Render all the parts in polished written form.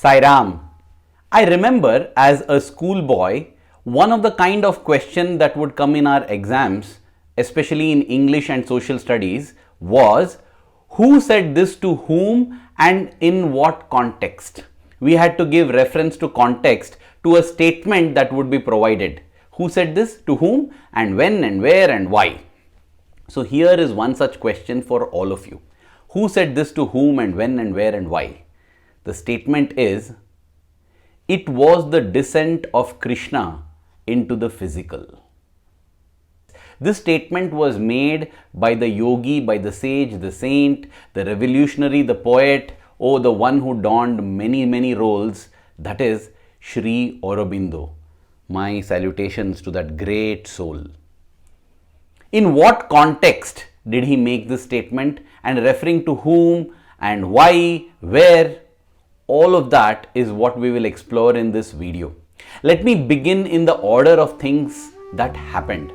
Sairam. I remember as a schoolboy, one of the kind of question that would come in our exams, especially in English and social studies, was who said this to whom and in what context. We had to give reference to context to a statement that would be provided. Who said this to whom and when and where and why. So here is one such question for all of you. Who said this to whom and when and where and why? The statement is, it was the descent of Krishna into the physical. This statement was made by the yogi, by the sage, the saint, the revolutionary, the poet, the one who donned many roles, that is Shri Aurobindo. My salutations to that great soul. In what context did he make this statement and referring to whom and why, where? All of that is what we will explore in this video. Let me begin in the order of things that happened.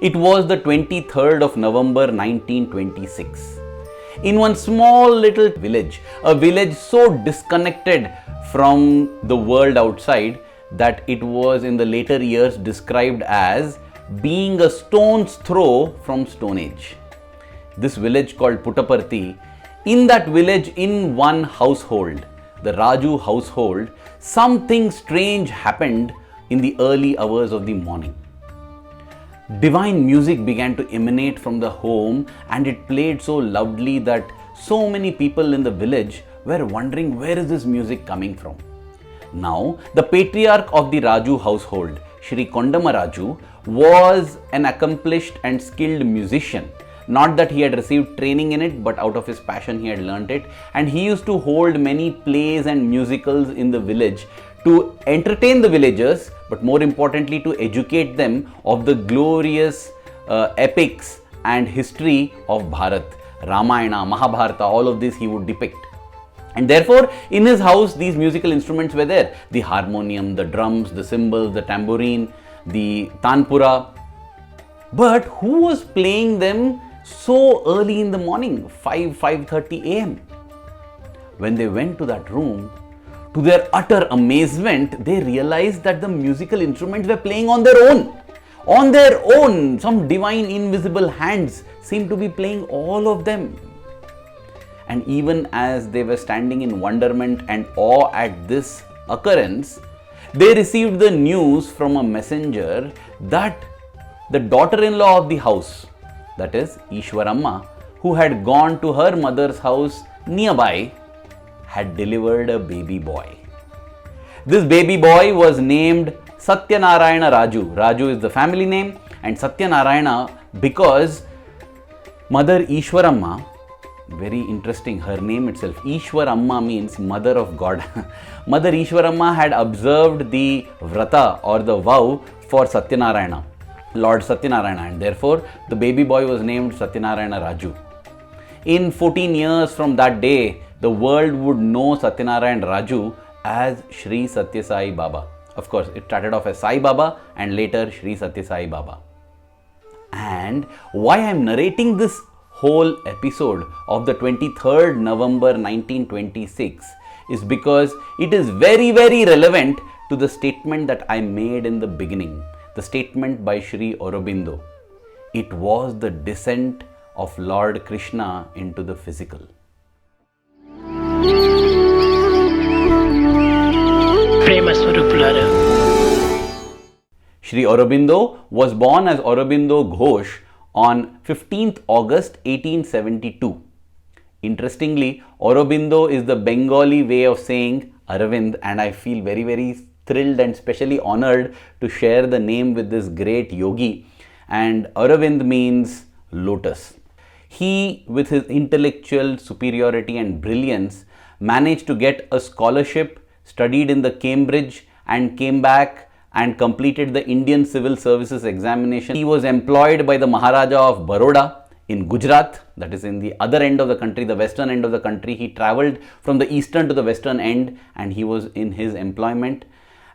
It was the 23rd of November 1926. In one small little village, a village so disconnected from the world outside that it was in the later years described as being a stone's throw from Stone Age. This village called Puttaparthi, in that village, in one household, the Raju household, something strange happened in the early hours of the morning. Divine music began to emanate from the home, and it played so loudly that so many people in the village were wondering where is this music coming from. Now, the patriarch of the Raju household, Shri Kondamaraju, was an accomplished and skilled musician. Not that he had received training in it, but out of his passion he had learnt it, and he used to hold many plays and musicals in the village to entertain the villagers, but more importantly to educate them of the glorious epics and history of Bharat. Ramayana, Mahabharata, all of this he would depict. And therefore, in his house, these musical instruments were there. The harmonium, the drums, the cymbals, the tambourine, the tanpura. But who was playing them so early in the morning, 5:30 a.m.? When they went to that room, to their utter amazement, they realized that the musical instruments were playing on their own. On their own, some divine invisible hands seemed to be playing all of them. And even as they were standing in wonderment and awe at this occurrence, they received the news from a messenger that the daughter-in-law of the house, that is Ishwaramma, who had gone to her mother's house nearby, had delivered a baby boy. This baby boy was named Sathya Narayana Raju. Raju is the family name, and Sathya Narayana because Mother Ishwaramma, very interesting, her name itself, Ishwaramma means mother of God. Mother Ishwaramma had observed the vrata or the vow for Satyanarayana, Lord Satyanarayana, and therefore the baby boy was named Satyanarayana Raju. In 14 years from that day, the world would know Satyanarayana Raju as Shri Sathya Sai Baba. Of course, it started off as Sai Baba and later Shri Sathya Sai Baba. And why I am narrating this whole episode of the 23rd November 1926 is because it is very relevant to the statement that I made in the beginning, the statement by Shri Aurobindo. It was the descent of Lord Krishna into the physical. Shri Aurobindo was born as Aurobindo Ghosh on 15th August 1872. Interestingly, Aurobindo is the Bengali way of saying Aravind, and I feel very thrilled and specially honored to share the name with this great yogi. And Aravind means lotus. He, with his intellectual superiority and brilliance, managed to get a scholarship, studied in the Cambridge and came back and completed the Indian Civil Services examination. He was employed by the Maharaja of Baroda in Gujarat, that is in the other end of the country, the western end of the country. He travelled from the eastern to the western end and he was in his employment.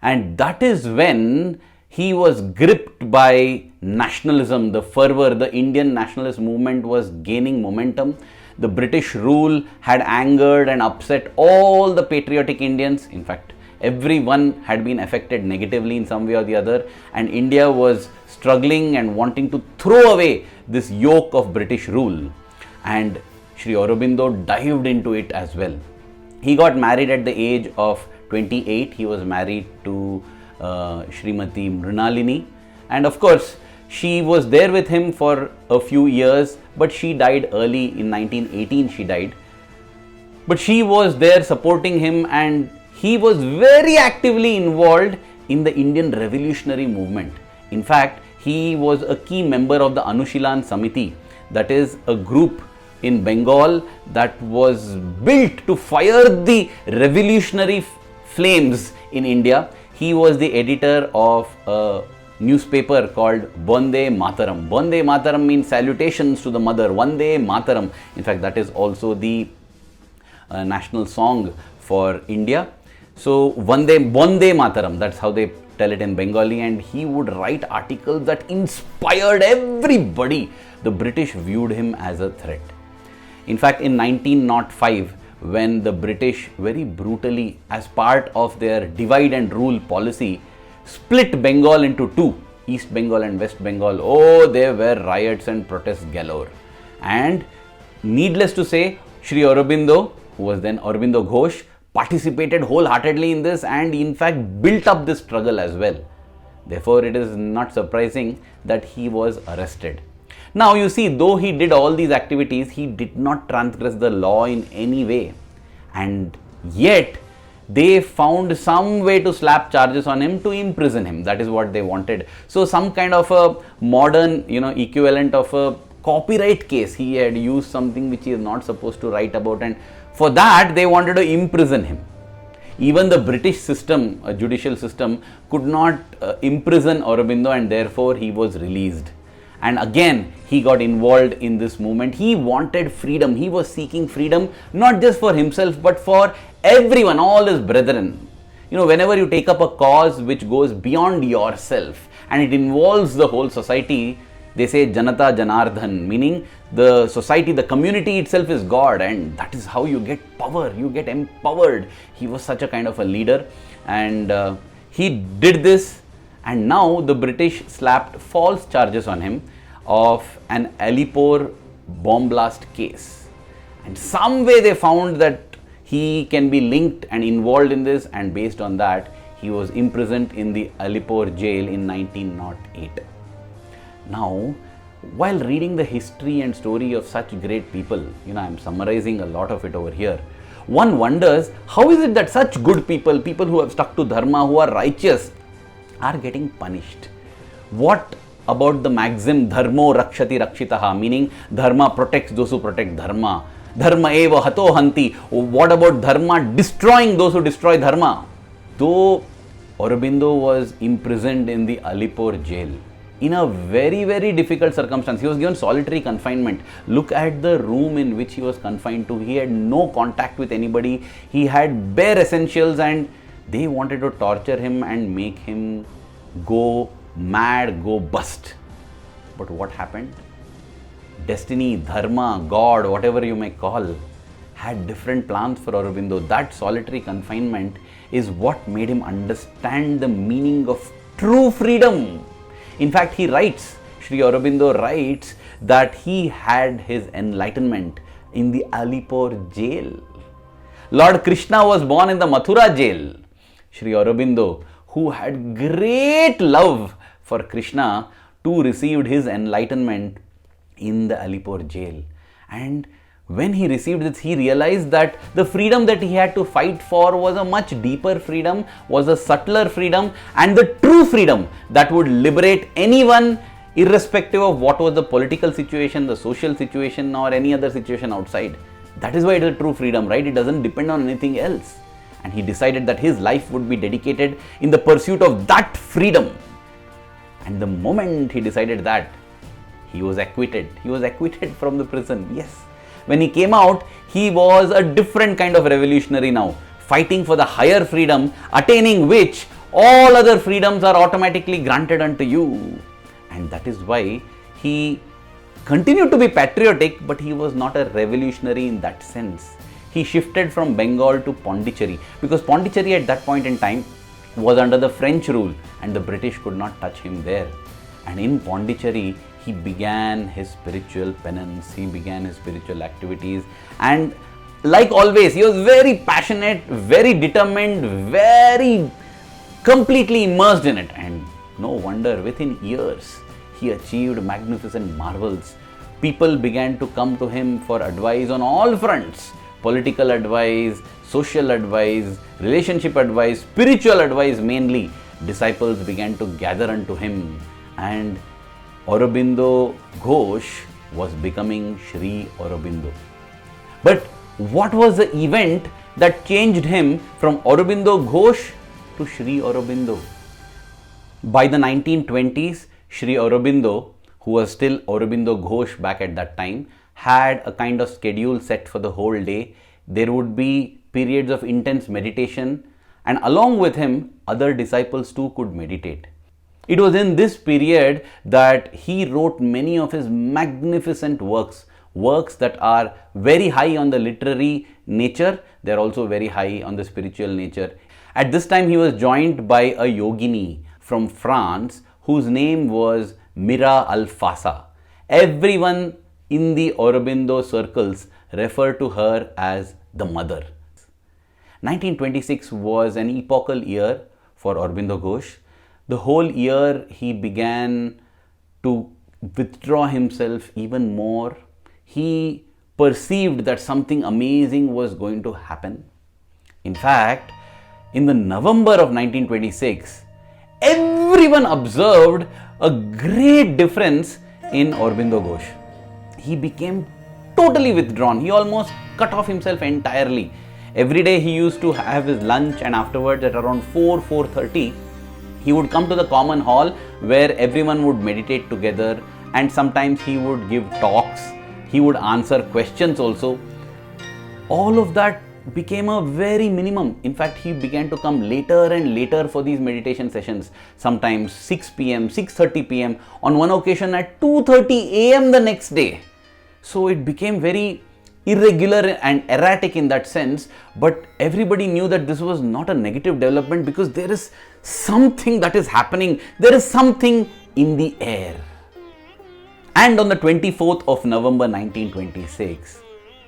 And that is when he was gripped by nationalism, the fervor. The Indian nationalist movement was gaining momentum. The British rule had angered and upset all the patriotic Indians. In fact, everyone had been affected negatively in some way or the other, and India was struggling and wanting to throw away this yoke of British rule. And Shri Aurobindo dived into it as well. He got married at the age of 28. He was married to Srimati Mrinalini, and of course she was there with him for a few years, but she died early in 1918. She died, but she was there supporting him, and he was very actively involved in the Indian revolutionary movement. In fact, he was a key member of the Anushilan Samiti, that is a group in Bengal that was built to fire the revolutionary flames in India. He was the editor of a newspaper called Vande Mataram. Vande Mataram means salutations to the mother. Vande Mataram. In fact, that is also the national song for India. So Vande Mataram, that's how they tell it in Bengali, and he would write articles that inspired everybody. The British viewed him as a threat. In fact, in 1905, when the British very brutally, as part of their divide and rule policy, split Bengal into two, East Bengal and West Bengal, oh, there were riots and protests galore. And needless to say, Sri Aurobindo, who was then Aurobindo Ghosh, participated wholeheartedly in this and in fact built up this struggle as well. Therefore, it is not surprising that he was arrested. Now you see, though he did all these activities, he did not transgress the law in any way, and yet they found some way to slap charges on him, to imprison him. That is what they wanted. So some kind of a modern, equivalent of a copyright case. He had used something which he is not supposed to write about, and for that they wanted to imprison him. Even the British system, a judicial system, could not imprison Aurobindo, and therefore he was released. And again, he got involved in this movement. He wanted freedom. He was seeking freedom, not just for himself, but for everyone, all his brethren. Whenever you take up a cause which goes beyond yourself and it involves the whole society, they say Janata Janardhan, meaning the society, the community itself is God, and that is how you get power, you get empowered. He was such a kind of a leader, and he did this. And now the British slapped false charges on him of an Alipore bomb blast case. And some way they found that he can be linked and involved in this, and based on that, he was imprisoned in the Alipore jail in 1908. Now, while reading the history and story of such great people, I am summarizing a lot of it over here, one wonders, how is it that such good people, people who have stuck to dharma, who are righteous, are getting punished? What about the maxim dharmo rakshati rakshitaha, meaning dharma protects those who protect dharma? Dharma eva hato hanti. What about dharma destroying those who destroy dharma? Though Aurobindo was imprisoned in the Alipore jail in a very, very difficult circumstance, he was given solitary confinement. Look at the room in which he was confined to. He had no contact with anybody. He had bare essentials, and they wanted to torture him and make him go mad, go bust. But what happened? Destiny, dharma, God, whatever you may call, had different plans for Aurobindo. That solitary confinement is what made him understand the meaning of true freedom. In fact, he writes, Shri Aurobindo writes that he had his enlightenment in the Alipore jail. Lord Krishna was born in the Mathura jail. Shri Aurobindo, who had great love for Krishna, too received his enlightenment in the Alipore jail. And when he received this, he realized that the freedom that he had to fight for was a much deeper freedom, was a subtler freedom, and the true freedom that would liberate anyone, irrespective of what was the political situation, the social situation, or any other situation outside. That is why it is a true freedom, right? It doesn't depend on anything else. And he decided that his life would be dedicated in the pursuit of that freedom. And the moment he decided that, he was acquitted. He was acquitted from the prison. Yes. When he came out, he was a different kind of revolutionary now, fighting for the higher freedom, attaining which all other freedoms are automatically granted unto you. And that is why he continued to be patriotic, but he was not a revolutionary in that sense. He shifted from Bengal to Pondicherry because Pondicherry at that point in time was under the French rule and the British could not touch him there. And in Pondicherry, he began his spiritual penance, he began his spiritual activities, and like always, he was very passionate, very determined, very completely immersed in it. And no wonder, within years, he achieved magnificent marvels. People began to come to him for advice on all fronts: political advice, social advice, relationship advice, spiritual advice mainly. Disciples began to gather unto him, and Aurobindo Ghosh was becoming Shri Aurobindo. But what was the event that changed him from Aurobindo Ghosh to Shri Aurobindo? By the 1920s, Shri Aurobindo, who was still Aurobindo Ghosh back at that time, had a kind of schedule set for the whole day. There would be periods of intense meditation, and along with him, other disciples too could meditate. It was in this period that he wrote many of his magnificent works that are very high on the literary nature, they are also very high on the spiritual nature. At this time, he was joined by a yogini from France whose name was miraculous. Everyone in the Aurobindo circles refer to her as the mother. 1926 was an epochal year for Aurobindo Ghosh. The whole year he began to withdraw himself even more. He perceived that something amazing was going to happen. In fact, in the November of 1926, everyone observed a great difference in Aurobindo Ghosh. He became totally withdrawn. He almost cut off himself entirely. Every day he used to have his lunch, and afterwards at around 4:30, he would come to the common hall where everyone would meditate together, and sometimes he would give talks. He would answer questions also. All of that became a very minimum. In fact, he began to come later and later for these meditation sessions. Sometimes 6 p.m., 6:30 p.m., on one occasion at 2:30 a.m. the next day. So it became very irregular and erratic in that sense, but everybody knew that this was not a negative development because there is something that is happening. There is something in the air. And on the 24th of November 1926,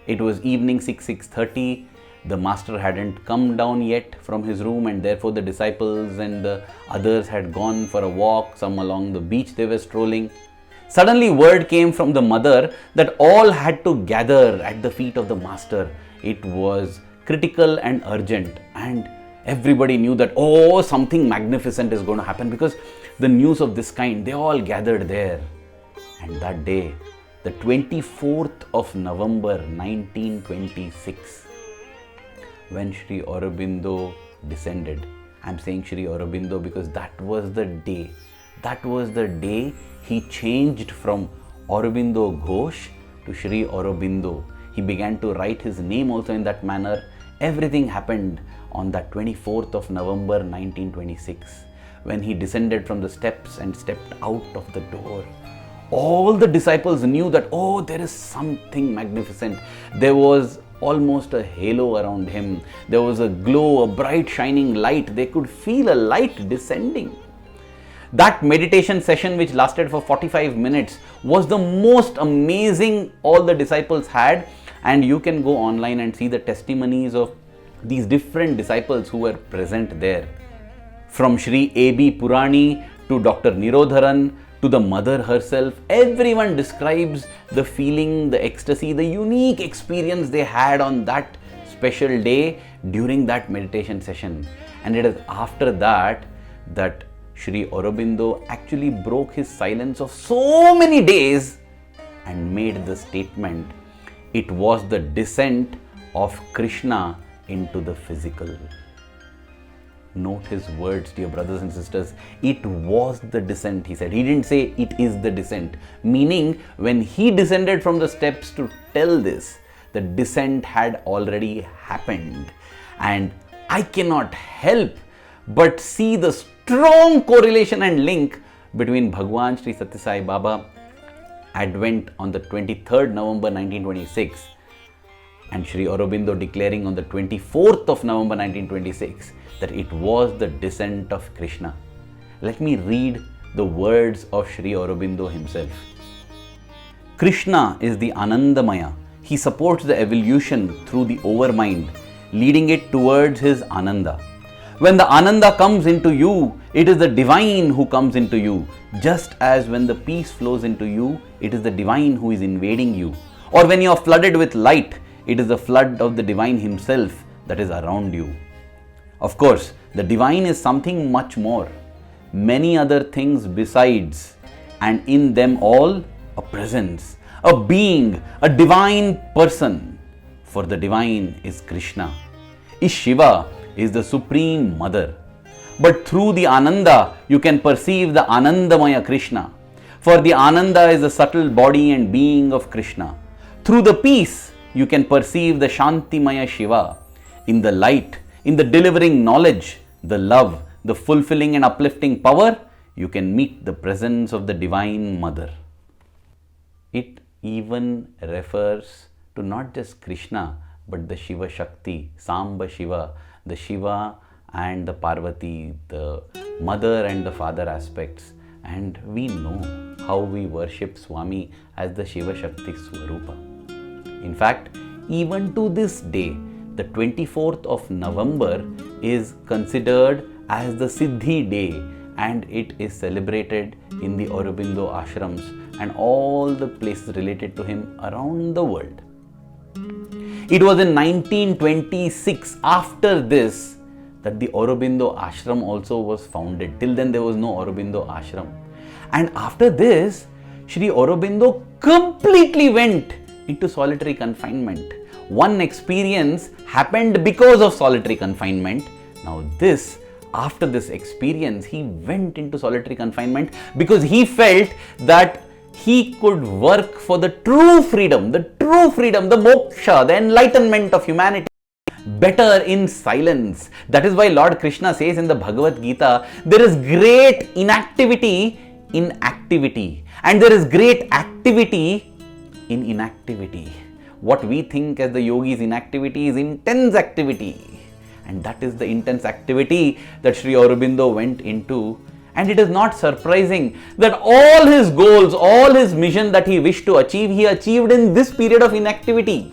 it was evening 6:30. The master hadn't come down yet from his room, and therefore the disciples and the others had gone for a walk, some along the beach they were strolling. Suddenly word came from the mother that all had to gather at the feet of the master. It was critical and urgent, and everybody knew that, oh, something magnificent is going to happen, because the news of this kind, they all gathered there. And that day, the 24th of November 1926, when Shri Aurobindo descended, I'm saying Shri Aurobindo because that was the day. That was the day he changed from Aurobindo Ghosh to Shri Aurobindo. He began to write his name also in that manner. Everything happened on that 24th of November 1926, when he descended from the steps and stepped out of the door. All the disciples knew that, oh, there is something magnificent. There was almost a halo around him. There was a glow, a bright shining light. They could feel a light descending. That meditation session, which lasted for 45 minutes, was the most amazing all the disciples had. And you can go online and see the testimonies of these different disciples who were present there. From Shri A.B. Purani to Dr. Nirodharan, to the mother herself, everyone describes the feeling, the ecstasy, the unique experience they had on that special day during that meditation session. And it is after that that Shri Aurobindo actually broke his silence of so many days and made the statement, it was the descent of Krishna into the physical. Note his words, dear brothers and sisters. It was the descent, he said. He didn't say it is the descent. Meaning, when he descended from the steps to tell this, the descent had already happened. And I cannot help but see the strong correlation and link between Bhagawan Sri Sathya Sai Baba Advent on the 23rd November 1926 and Shri Aurobindo declaring on the 24th of November 1926 that it was the descent of Krishna. Let me read the words of Shri Aurobindo himself. Krishna is the Anandamaya. He supports the evolution through the overmind, leading it towards his Ananda. When the Ananda comes into you, it is the divine who comes into you. Just as when the peace flows into you, it is the divine who is invading you. Or when you are flooded with light, it is the flood of the divine himself that is around you. Of course, the divine is something much more. Many other things besides, and in them all, a presence, a being, a divine person. For the divine is Krishna. Shiva is the supreme mother. But through the Ananda, you can perceive the Anandamaya Krishna. For the Ananda is the subtle body and being of Krishna. Through the peace, you can perceive the Shantimaya Shiva. In the light, in the delivering knowledge, the love, the fulfilling and uplifting power, you can meet the presence of the Divine Mother. It even refers to not just Krishna, but the Shiva Shakti, Samba Shiva, the Shiva and the Parvati, the mother and the father aspects. And we know how we worship Swami as the Shiva Shakti Swarupa. In fact, even to this day, the 24th of November is considered as the Siddhi day, and it is celebrated in the Aurobindo Ashrams and all the places related to him around the world. It was in 1926, after this, that the Aurobindo Ashram also was founded. Till then there was no Aurobindo Ashram. And after this, Shri Aurobindo completely went into solitary confinement. One experience happened because of solitary confinement. Now after this experience, he went into solitary confinement because he felt that he could work for the true freedom, the moksha, the enlightenment of humanity better in silence. That is why Lord Krishna says in the Bhagavad Gita, there is great inactivity in activity and there is great activity in inactivity. What we think as the yogis inactivity is intense activity. And that is the intense activity that Shri Aurobindo went into. And it is not surprising that all his goals, all his mission that he wished to achieve, he achieved in this period of inactivity.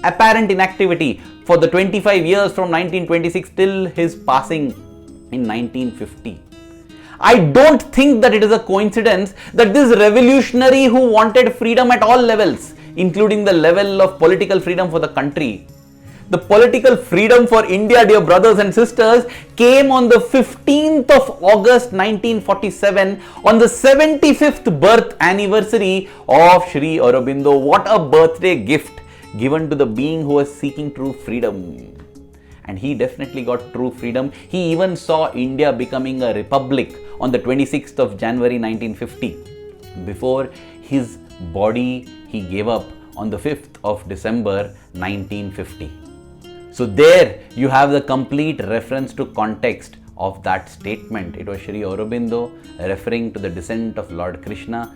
Apparent inactivity for the 25 years from 1926 till his passing in 1950. I don't think that it is a coincidence that this revolutionary who wanted freedom at all levels, including the level of political freedom for the country, the political freedom for India, dear brothers and sisters, came on the 15th of August 1947 on the 75th birth anniversary of Shri Aurobindo. What a birthday gift given to the being who was seeking true freedom. And he definitely got true freedom. He even saw India becoming a republic on the 26th of January 1950. Before his body he gave up on the 5th of December 1950. So there you have the complete reference to context of that statement. It was Shri Aurobindo referring to the descent of Lord Krishna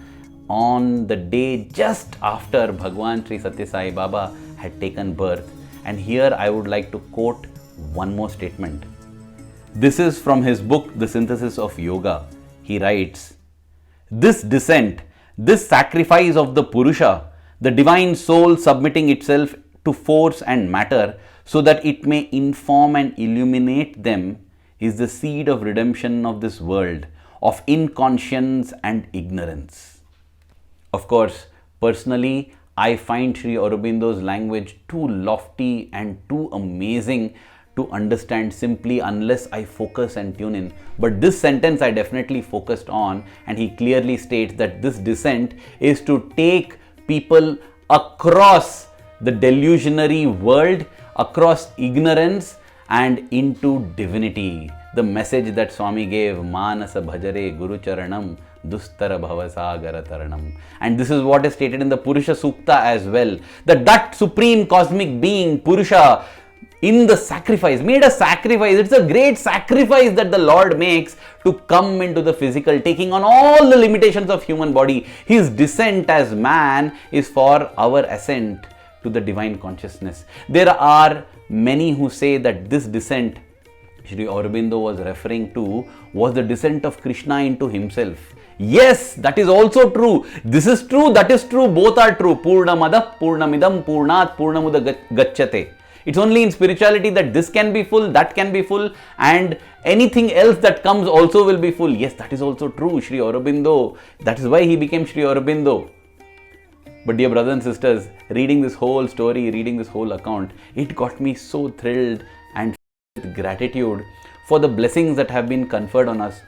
on the day just after Bhagawan Sri Sathya Sai Baba had taken birth. And here I would like to quote one more statement. This is from his book, The Synthesis of Yoga. He writes, "This descent, this sacrifice of the Purusha, the divine soul submitting itself to force and matter so that it may inform and illuminate them, is the seed of redemption of this world, of inconscience and ignorance." Of course, personally, I find Shri Aurobindo's language too lofty and too amazing to understand simply unless I focus and tune in. But this sentence I definitely focused on, and he clearly states that this descent is to take people across the delusionary world, across ignorance and into divinity. The message that Swami gave, Manasa Bhajare Guru Charanam Dustara Bhavasagara Taranam. And this is what is stated in the Purusha Sukta as well, that supreme cosmic being, Purusha, in the sacrifice, made a sacrifice. It's a great sacrifice that the Lord makes to come into the physical, taking on all the limitations of human body. His descent as man is for our ascent to the divine consciousness. There are many who say that this descent Shri Aurobindo was referring to was the descent of Krishna into himself. Yes, that is also true. This is true, that is true, both are true. Purnamada Purnamidam Purnat Purnamuda Gacchate. It's only in spirituality that this can be full, that can be full, and anything else that comes also will be full. Yes, that is also true. Shri Aurobindo, that is why he became Shri Aurobindo. But dear brothers and sisters, reading this whole story, reading this whole account, it got me so thrilled and with gratitude for the blessings that have been conferred on us,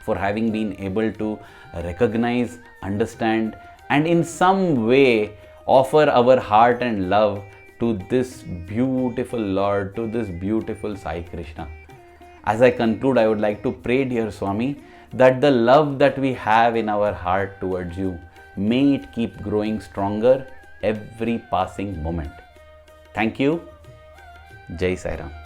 for having been able to recognize, understand, and in some way offer our heart and love to this beautiful Lord, to this beautiful Sai Krishna. As I conclude, I would like to pray, dear Swami, that the love that we have in our heart towards you, may it keep growing stronger every passing moment. Thank you. Jai Sai Ram.